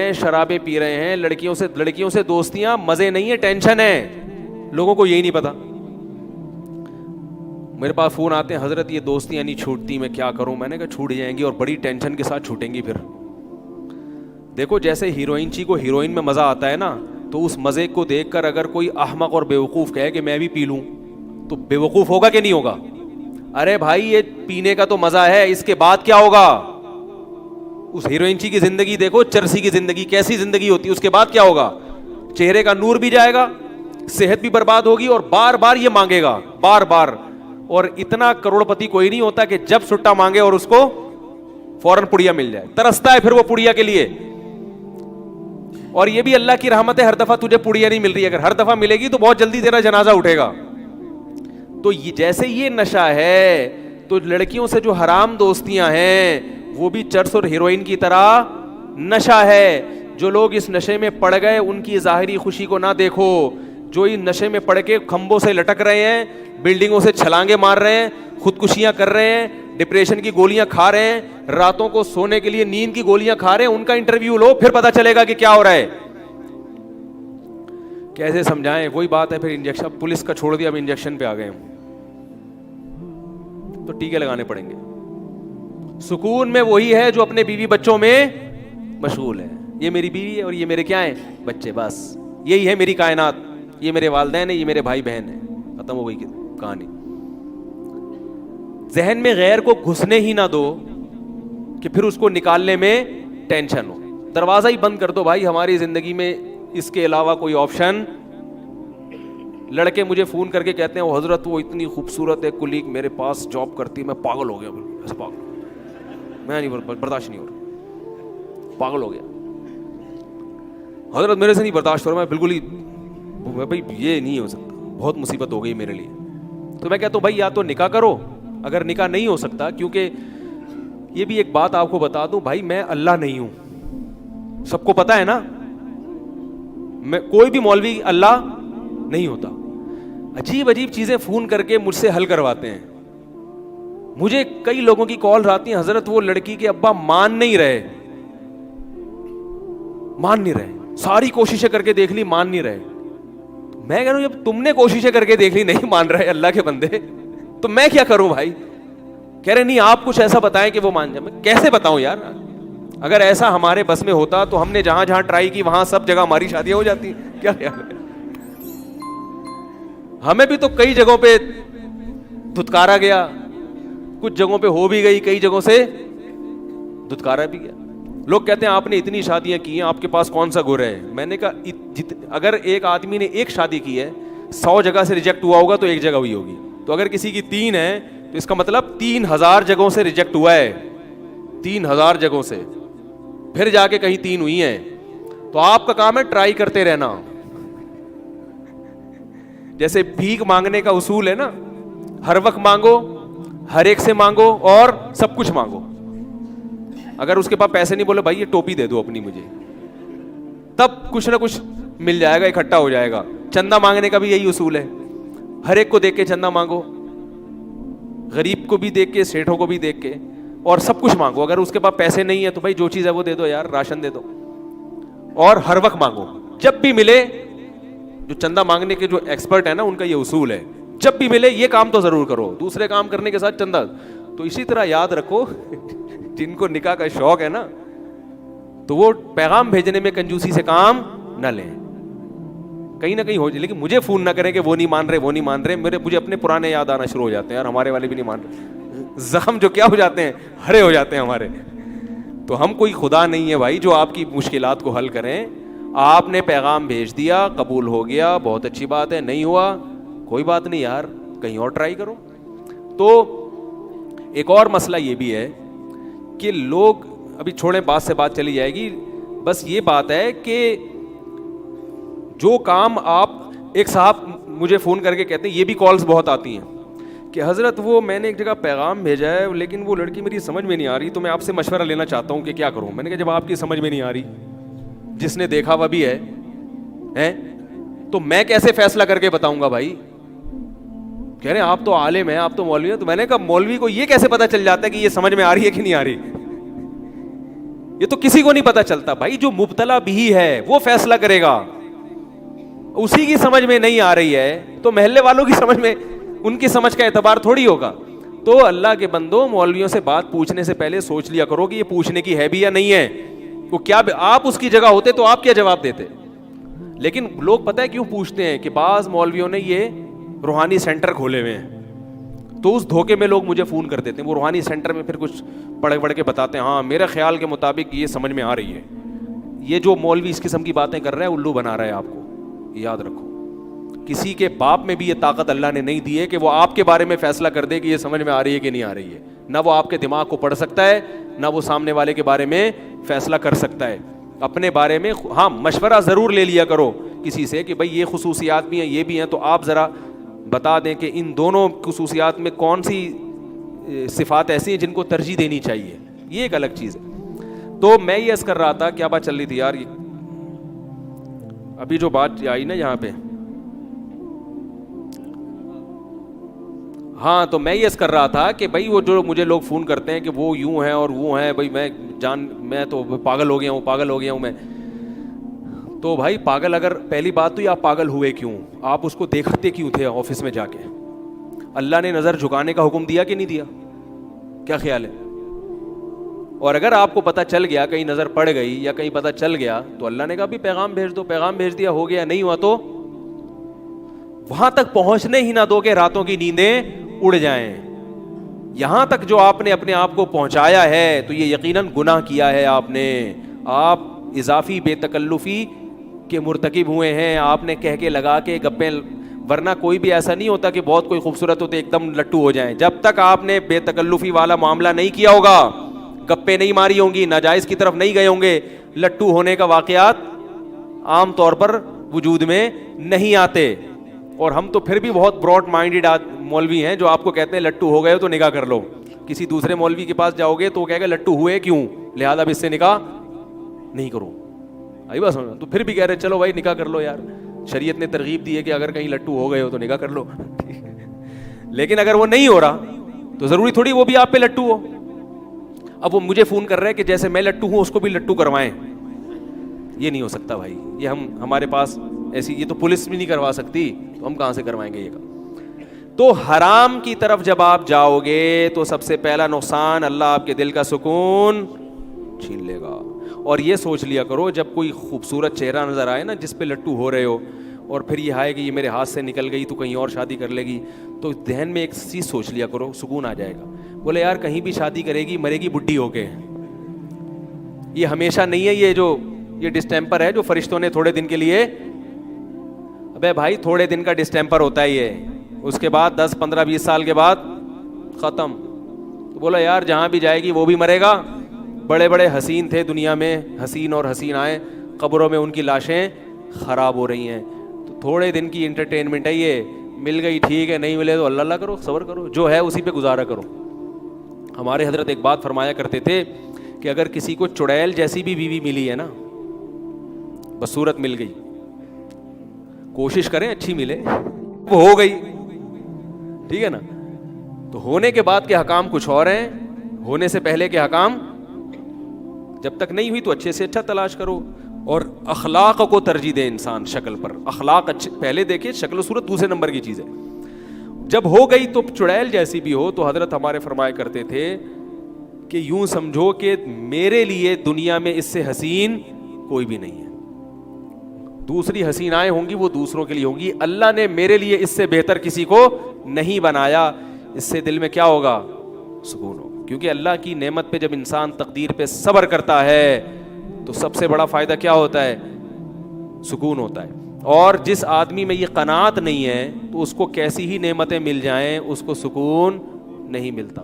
ہیں, شرابیں پی رہے ہیں, لڑکیوں سے دوستیاں مزے نہیں ہے, ٹینشن ہے. لوگوں کو یہی نہیں پتا. میرے پاس فون آتے ہیں, حضرت یہ دوستیاں نہیں چھوٹتی, میں کیا کروں. میں نے کہا چھوٹ جائیں گی, اور بڑی ٹینشن کے ساتھ چھوٹیں گی. پھر دیکھو جیسے ہیروئن چی کو ہیروئن میں مزہ آتا ہے نا, تو اس مزے کو دیکھ کر اگر کوئی احمق اور بیوقوف کہے کہ میں بھی پی لوں, تو بیوقوف ہوگا کہ نہیں ہوگا؟ ارے بھائی یہ پینے کا تو مزہ ہے, اس کے بعد کیا ہوگا؟ اس ہیروئن چی کی زندگی دیکھو, چرسی کی زندگی کیسی زندگی ہوتی ہے, اس کے بعد کیا ہوگا؟ چہرے کا نور بھی جائے گا, صحت بھی برباد ہوگی, اور بار بار یہ مانگے گا, بار بار. اور اتنا کروڑ پتی کوئی نہیں ہوتا کہ جب سٹا مانگے اور اس کو فوراً پڑیا مل جائے. ترستا ہے پھر وہ پڑیا کے لیے. اور یہ بھی اللہ کی رحمت ہے, ہر دفعہ تجھے پڑیا نہیں مل رہی. اگر ہر دفعہ ملے گی تو بہت جلدی تیرا جنازہ اٹھے گا. تو جیسے یہ نشہ ہے, تو لڑکیوں سے جو حرام دوستیاں ہیں وہ بھی چرس اور ہیروئن کی طرح نشہ ہے. جو لوگ اس نشے میں پڑ گئے ان کی ظاہری خوشی کو نہ دیکھو. جو اس نشے میں پڑ کے کھمبوں سے لٹک رہے ہیں, بلڈنگوں سے چھلانگے مار رہے ہیں, خودکشیاں کر رہے ہیں, ڈپریشن کی گولیاں کھا رہے ہیں, راتوں کو سونے کے لیے نیند کی گولیاں کھا رہے ہیں, ان کا انٹرویو لو, پھر پتا چلے گا کہ کیا ہو رہا ہے. کیسے سمجھائیں؟ وہی بات ہے پھر انجیکشن, پولیس کا چھوڑ دیا, اب انجیکشن پہ آ گئے ہم, تو ٹیکے لگانے پڑیں گے. سکون میں وہی ہے جو اپنے بیوی بچوں میں مشغول ہے. یہ میری بیوی ہے اور یہ میرے کیا ہیں؟ بچے. بس یہی ہے میری کائنات, یہ میرے والدین ہیں, یہ میرے بھائی بہن ہیں, ختم ہو گئی کہانی. ذہن میں غیر کو گھسنے ہی نہ دو کہ پھر اس کو نکالنے میں ٹینشن ہو. دروازہ ہی بند کر دو بھائی. ہماری زندگی میں اس کے علاوہ کوئی آپشن. لڑکے مجھے فون کر کے کہتے ہیں, وہ حضرت وہ اتنی خوبصورت ہے کلیگ میرے پاس جاب کرتی ہے, میں پاگل ہو گیا, ایسا پاگل, میں نہیں برداشت نہیں ہو رہا, پاگل ہو گیا حضرت, میرے سے نہیں برداشت ہو رہا, میں بالکل ہی, بھائی یہ نہیں ہو سکتا, بہت مصیبت ہو گئی میرے لیے. تو میں کہتا ہوں بھائی یا تو نکاح کرو, اگر نکاح نہیں ہو سکتا, کیونکہ یہ بھی ایک بات آپ کو بتا دوں بھائی, میں اللہ نہیں ہوں, سب کو پتا ہے نا, میں کوئی بھی مولوی اللہ نہیں ہوتا. عجیب عجیب چیزیں فون کر کے مجھ سے حل کرواتے ہیں. مجھے کئی لوگوں کی کال آتی ہیں, حضرت وہ لڑکی کے ابا مان نہیں رہے, ساری کوششیں کر کے دیکھ لی, مان نہیں رہے. میں کہہ رہا ہوں جب تم نے کوششیں کر کے دیکھ لی نہیں مان رہے اللہ کے بندے, تو میں کیا کروں بھائی؟ کہہ رہے نہیں آپ کچھ ایسا بتائیں کہ وہ مان جائے. میں کیسے بتاؤں یار؟ اگر ایسا ہمارے بس میں ہوتا تو ہم نے جہاں جہاں ٹرائی کی وہاں سب جگہ ہماری شادیاں ہو جاتی. کیا خیال ہے؟ ہمیں بھی تو کئی جگہوں پہ دھتکارا گیا, کچھ جگہوں پہ ہو بھی گئی, کئی جگہوں سے دھتکارا بھی گیا. لوگ کہتے ہیں آپ نے اتنی شادیاں کی ہیں, آپ کے پاس کون سا گر ہے؟ میں نے کہا اگر ایک آدمی نے ایک شادی کی ہے, 100 جگہ سے ریجیکٹ ہوا ہوگا تو ایک جگہ ہوئی ہوگی. تو اگر کسی کی 3 ہے تو اس کا مطلب 3000 جگہوں سے ریجیکٹ ہوا ہے, 3000 جگہوں سے, پھر جا کے کہیں 3 ہوئی ہیں. تو آپ کا کام ہے ٹرائی کرتے رہنا. جیسے بھیک مانگنے کا اصول ہے نا, ہر وقت مانگو, ہر ایک سے مانگو, اور سب کچھ مانگو. اگر اس کے پاس پیسے نہیں, بولے بھائی یہ ٹوپی دے دو اپنی مجھے, تب کچھ نہ کچھ مل جائے گا, اکٹھا ہو جائے گا. چندہ مانگنے کا بھی یہی اصول ہے, ہر ایک کو دیکھ کے چندہ مانگو, غریب کو بھی دیکھ کے, سیٹھوں کو بھی دیکھ کے, اور سب کچھ مانگو. اگر اس کے پاس پیسے نہیں ہے تو بھائی جو چیز ہے وہ دے دو یار, راشن دے دو, اور ہر وقت مانگو, جب بھی ملے. جو چندہ مانگنے کے جو ایکسپرٹ ہے نا, ان کا یہ اصول ہے, جب بھی ملے یہ کام تو ضرور کرو, دوسرے کام کرنے کے ساتھ چندہ. تو اسی طرح یاد رکھو جن کو نکاح کا شوق ہے نا, تو وہ پیغام بھیجنے میں کنجوسی سے کام نہ لیں, کہیں نہ کہیں ہو جائے. لیکن مجھے فون نہ کریں کہ وہ نہیں مان رہے, مجھے اپنے پرانے یاد آنا شروع ہو جاتے ہیں, یار ہمارے والے بھی نہیں مان رہے. زخم جو کیا ہو جاتے ہیں, ہرے ہو جاتے ہیں ہمارے. تو ہم کوئی خدا نہیں ہے بھائی جو آپ کی مشکلات کو حل کریں. آپ نے پیغام بھیج دیا, قبول ہو گیا, بہت اچھی بات ہے, نہیں ہوا کوئی بات نہیں یار, کہیں اور ٹرائی کرو. تو ایک اور مسئلہ یہ بھی ہے کہ لوگ, ابھی چھوڑیں بات سے بات چلی جائے گی, بس یہ بات ہے کہ جو کام آپ, ایک صاحب مجھے فون کر کے کہتے ہیں, یہ بھی کالز بہت آتی ہیں کہ حضرت وہ میں نے ایک جگہ پیغام بھیجا ہے لیکن وہ لڑکی میری سمجھ میں نہیں آ رہی, تو میں آپ سے مشورہ لینا چاہتا ہوں کہ کیا کروں. میں نے کہا جب آپ کی سمجھ میں نہیں آ رہی, جس نے دیکھا وہ بھی ہے, تو میں کیسے فیصلہ کر کے بتاؤں گا بھائی؟ کہہ رہے ہیں آپ تو عالم ہیں, آپ تو مولوی ہیں. تو میں نے کہا مولوی کو یہ کیسے پتا چل جاتا ہے کہ یہ سمجھ میں آ رہی ہے کہ نہیں آ رہی؟ یہ تو کسی کو نہیں پتا چلتا بھائی. جو مبتلا بھی ہے وہ فیصلہ کرے گا. اسی کی سمجھ میں نہیں آ رہی ہے تو محلے والوں کی سمجھ میں, ان کی سمجھ کا اعتبار تھوڑی ہوگا. تو اللہ کے بندوں, مولویوں سے بات پوچھنے سے پہلے سوچ لیا کرو کہ یہ پوچھنے کی ہے بھی یا نہیں ہے. وہ کیا آپ اس کی جگہ ہوتے تو آپ کیا جواب دیتے. لیکن لوگ پتہ ہے کیوں پوچھتے ہیں کہ بعض مولویوں نے یہ روحانی سینٹر کھولے ہوئے ہیں, تو اس دھوکے میں لوگ مجھے فون کر دیتے ہیں. وہ روحانی سینٹر میں پھر کچھ پڑھ کے بتاتے ہیں, ہاں میرے خیال کے مطابق یہ سمجھ میں آ رہی ہے. یہ جو مولوی اس قسم کی باتیں کر رہا ہے الو بنا رہا ہے آپ کو. یاد رکھو, کسی کے باپ میں بھی یہ طاقت اللہ نے نہیں دی ہے کہ وہ آپ کے بارے میں فیصلہ کر دے کہ یہ سمجھ میں آ رہی ہے کہ نہیں آ رہی ہے. نہ وہ آپ کے دماغ کو پڑھ سکتا ہے, نہ وہ سامنے والے کے بارے میں فیصلہ کر سکتا ہے. اپنے بارے میں ہاں مشورہ ضرور لے لیا کرو کسی سے کہ بھائی یہ خصوصیات بھی ہیں, یہ بھی ہیں, تو آپ ذرا بتا دیں کہ ان دونوں خصوصیات میں کون سی صفات ایسی ہیں جن کو ترجیح دینی چاہیے. یہ ایک الگ چیز ہے. تو میں یہ عرض کر رہا تھا, کیا بات چل رہی تھی یار, ابھی جو بات آئی نا یہاں پہ, ہاں تو میں یہ عرض کر رہا تھا کہ بھائی وہ جو مجھے لوگ فون کرتے ہیں کہ وہ یوں ہیں اور وہ ہیں, بھائی میں تو پاگل ہو گیا ہوں میں. تو بھائی پاگل, اگر پہلی بات تو یہ آپ پاگل ہوئے کیوں, آپ اس کو دیکھتے کیوں تھے آفس میں جا کے. اللہ نے نظر جھکانے کا حکم دیا کہ نہیں دیا, کیا خیال ہے؟ اور اگر آپ کو پتہ چل گیا, کہیں نظر پڑ گئی یا کہیں پتہ چل گیا, تو اللہ نے کہا بھی پیغام بھیج دو. پیغام بھیج دیا, ہو گیا. نہیں ہوا تو وہاں تک پہنچنے ہی نہ دو کہ راتوں کی نیندیں اڑ جائیں. یہاں تک جو آپ نے اپنے آپ کو پہنچایا ہے تو یہ یقیناً گناہ کیا ہے آپ نے. آپ اضافی بے تکلفی کے مرتکب ہوئے ہیں. آپ نے کہہ کے لگا کے گپیں, ورنہ کوئی بھی ایسا نہیں ہوتا کہ بہت کوئی خوبصورت ہوتے ایک دم لٹو ہو جائیں. جب تک آپ نے بے تکلفی والا معاملہ نہیں کیا ہوگا, گپیں نہیں ماری ہوں گی, ناجائز کی طرف نہیں گئے ہوں گے, لٹو ہونے کا واقعات عام طور پر وجود میں نہیں آتے. اور ہم تو پھر بھی بہت براڈ مائنڈیڈ مولوی ہیں جو آپ کو کہتے ہیں لٹو ہو گئے ہو تو نکاح کر لو. کسی دوسرے مولوی کے پاس جاؤ گے تو وہ کہے گا لٹو ہوئے کیوں, لہذا اب اس سے نکاح نہیں کرو. آئی بات سمجھ؟ تو پھر بھی کہہ رہے چلو بھائی نکاح کر لو یار, شریعت نے ترغیب دی ہے کہ اگر کہیں لٹو ہو گئے ہو تو نکاح کر لو. لیکن اگر وہ نہیں ہو رہا تو ضروری تھوڑی وہ بھی آپ پہ لٹو ہو. اب وہ مجھے فون کر رہے ہیں کہ جیسے میں لٹو ہوں اس کو بھی لٹو کروائیں. یہ نہیں ہو سکتا بھائی, یہ ہمارے پاس ایسی, یہ تو پولیس بھی نہیں کروا سکتی, تو ہم کہاں سے کروائیں گے یہ کام. تو حرام کی طرف جب آپ جاؤ گے تو سب سے پہلا نقصان, اللہ آپ کے دل کا سکون چھین لے گا. اور یہ سوچ لیا کرو جب کوئی خوبصورت چہرہ نظر آئے نا جس پہ لٹو ہو رہے ہو, اور پھر یہ آئے کہ یہ میرے ہاتھ سے نکل گئی تو کہیں اور شادی کر لے گی, تو ذہن میں ایک چیز سوچ لیا کرو, سکون آ جائے گا. بولے یار کہیں بھی شادی کرے گی مرے گی بڈھی ہو کے, یہ ہمیشہ نہیں ہے. یہ ڈسٹیمپر ہے جو فرشتوں نے تھوڑے دن کے لیے, ابے بھائی تھوڑے دن کا ڈسٹیمپر ہوتا ہے یہ, اس کے بعد 10, 15, 20 سال کے بعد ختم. تو بولا یار جہاں بھی جائے گی وہ بھی مرے گا. بڑے بڑے حسین تھے دنیا میں, حسین اور حسین آئے, قبروں میں ان کی لاشیں خراب ہو رہی ہیں. تو تھوڑے دن کی انٹرٹینمنٹ ہے یہ, مل گئی ٹھیک ہے, نہیں ملے تو اللہ کرو, صبر کرو, جو ہے اسی پہ گزارا کرو. ہمارے حضرت ایک بات فرمایا کرتے تھے کہ اگر کسی کو چڑیل جیسی بھی بیوی ملی ہے نا, بس صورت مل گئی, کوشش کریں اچھی ملے, وہ ہو گئی ٹھیک ہے نا. تو ہونے کے بعد کے حکام کچھ اور ہیں, ہونے سے پہلے کے حکام جب تک نہیں ہوئی تو اچھے سے اچھا تلاش کرو. اور اخلاق کو ترجیح دے انسان شکل پر, اخلاق اچھے پہلے دیکھے, شکل و صورت دوسرے نمبر کی چیز ہے. جب ہو گئی تو چڑیل جیسی بھی ہو, تو حضرت ہمارے فرمایا کرتے تھے کہ یوں سمجھو کہ میرے لیے دنیا میں اس سے حسین کوئی بھی نہیں ہے. دوسری حسینائیں ہوں گی وہ دوسروں کے لیے ہوں گی, اللہ نے میرے لیے اس سے بہتر کسی کو نہیں بنایا. اس سے دل میں کیا ہوگا, سکون ہوگا. کیونکہ اللہ کی نعمت پہ جب انسان تقدیر پہ صبر کرتا ہے تو سب سے بڑا فائدہ کیا ہوتا ہے, سکون ہوتا ہے. اور جس آدمی میں یہ قناعت نہیں ہے تو اس کو کیسی ہی نعمتیں مل جائیں اس کو سکون نہیں ملتا.